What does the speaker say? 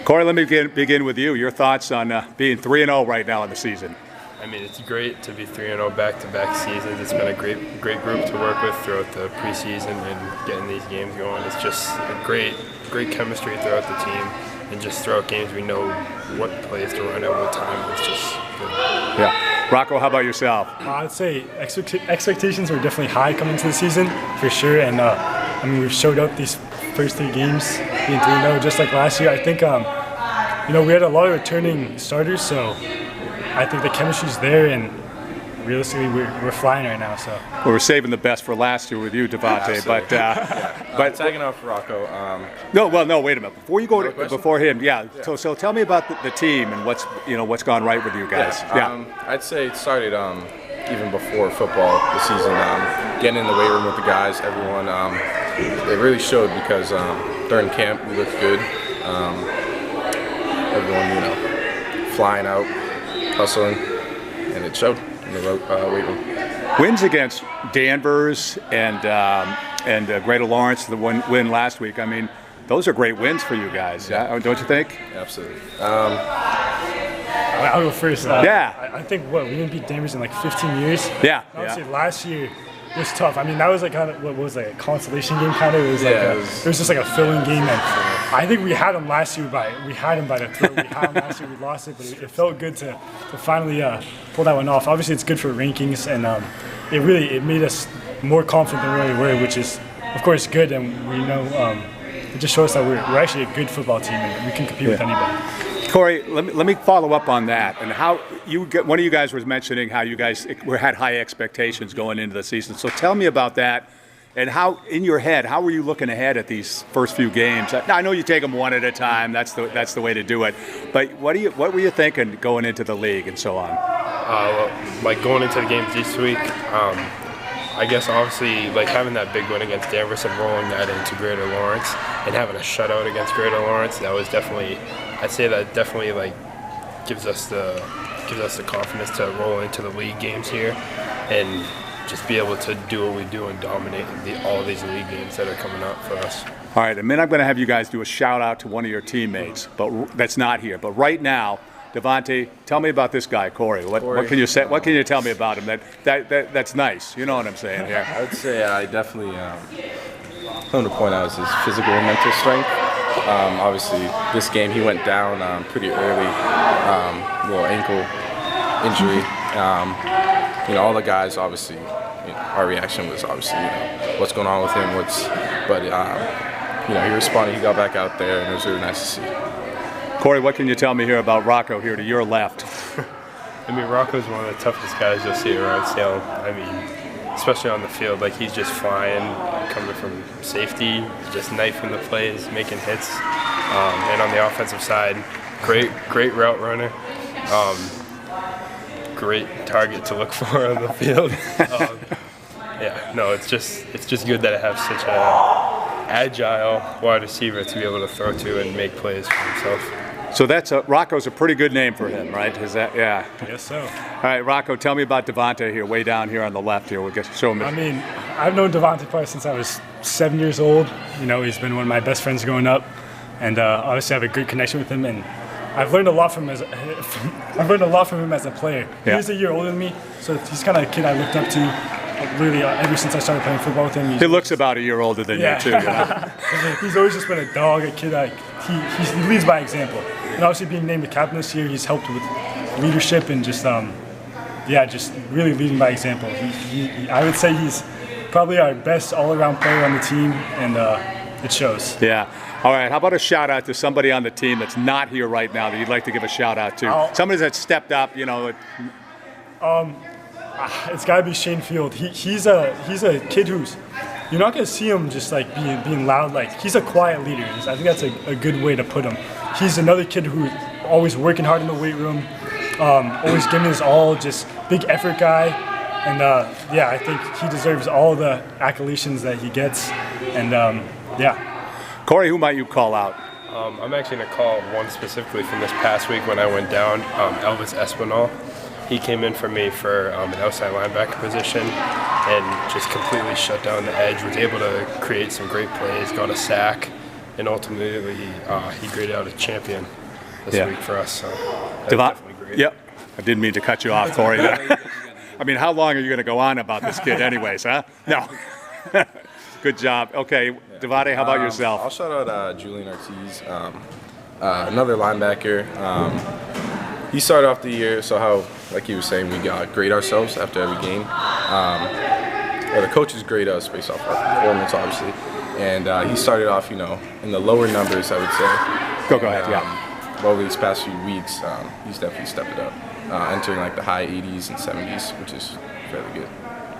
Cory, let me begin with you. Your thoughts on being 3-0 right now in the season? I mean, it's great to be 3-0 back-to-back seasons. It's been a great group to work with throughout the preseason and getting these games going. It's just a great chemistry throughout the team, and just throughout games we know what plays to run at what time. It's just good. Yeah. Rocco, how about yourself? I'd say expectations were definitely high coming into the season, for sure. And I mean, we've showed up these first 3 games being 3-0, just like last year. I think we had a lot of returning starters, so I think the chemistry's there, and realistically, we're flying right now. So we're saving the best for last year with you, Davante. But tagging off Rocco. No, wait a minute. Before you go before him, So tell me about the team and what's gone right with you guys. I'd say it started even before football this season. Getting in the weight room with the guys, everyone. It really showed because during camp we looked good. Everyone, flying out, hustling, and it showed in the weight room. Wins against Danvers and Greater Lawrence, the win last week. I mean, those are great wins for you guys, don't you think? Absolutely. I'll go first. I think we didn't beat Danvers in like 15 years. Yeah. Obviously, last year was tough. I mean, that was like kind of what was like a consolation game kind of. It was it was just like a filling game, and I think we had him last year by the throat. We had him last year, we lost it, but it felt good to finally pull that one off. Obviously, it's good for rankings, and it made us more confident than we were, which is of course good, and we know it just shows that we're actually a good football team and we can compete with anybody. Cory, let me follow up on that, and how one of you guys was mentioning how you guys had high expectations going into the season. So tell me about that, and how in your head, how were you looking ahead at these first few games? I know you take them one at a time. That's the way to do it. But what were you thinking going into the league and so on? Like going into the games this week, I guess obviously like having that big win against Danvers and rolling that into Greater Lawrence and having a shutout against Greater Lawrence, that was definitely. I'd say that definitely like gives us the confidence to roll into the league games here and just be able to do what we do and dominate all these league games that are coming up for us. All right, and then I'm going to have you guys do a shout out to one of your teammates, but that's not here. But right now, Davante, tell me about this guy, Cory. What can you say? What can you tell me about him? That's nice. You know what I'm saying here. I would say I definitely something to point out is his physical and mental strength. Obviously, this game he went down pretty early, little ankle injury. All the guys obviously, our reaction was obviously, what's going on with him? But he responded. He got back out there, and it was really nice to see. Cory, what can you tell me here about Rocco here to your left? I mean, Rocco's one of the toughest guys you'll see around Salem. I mean, especially on the field, like he's just flying, coming from safety, just knifing the plays, making hits. And on the offensive side, great route runner. Great target to look for on the field. It's just good that I have such a agile wide receiver to be able to throw to and make plays for himself. So Rocco's a pretty good name for him, right? Is that Yes, so. All right, Rocco, tell me about Davante here, way down here on the left here. We'll show him. I mean, I've known Davante probably since I was 7 years old. He's been one of my best friends growing up, and obviously I have a good connection with him. And I've learned a lot from him as a player. Yeah. He's a year older than me, so he's kind of a kid I looked up to. Really, ever since I started playing football with him. He looks about a year older than you, too. He's always just been a dog, a kid. He leads by example. And obviously being named the captain this year, he's helped with leadership and just really leading by example. I would say he's probably our best all-around player on the team, and it shows. Yeah. All right, how about a shout-out to somebody on the team that's not here right now that you'd like to give a shout-out to? Somebody that stepped up, It's got to be Shane Field. He's a kid who's, you're not going to see him just like being loud. Like, he's a quiet leader. I think that's a good way to put him. He's another kid who always working hard in the weight room, always giving his all, just big effort guy. And I think he deserves all the accolades that he gets. And Cory, who might you call out? I'm actually going to call one specifically from this past week when I went down, Elvis Espinal. He came in for me for an outside linebacker position and just completely shut down the edge, was able to create some great plays, got a sack, and ultimately he graded out a champion this Yeah. week for us. So that was definitely great. Yep. I didn't mean to cut you off, Cory. I mean, how long are you going to go on about this kid anyways, huh? No. Good job. Okay, Davante, how about yourself? I'll shout out Julian Ortiz, another linebacker. He started off the year, so how, like he was saying, we grade ourselves after every game. Well, the coaches grade us based off our performance, obviously. And he started off, in the lower numbers, I would say. Go ahead, yeah. Over these past few weeks, he's definitely stepped it up, entering like the high 80s and 70s, which is fairly good.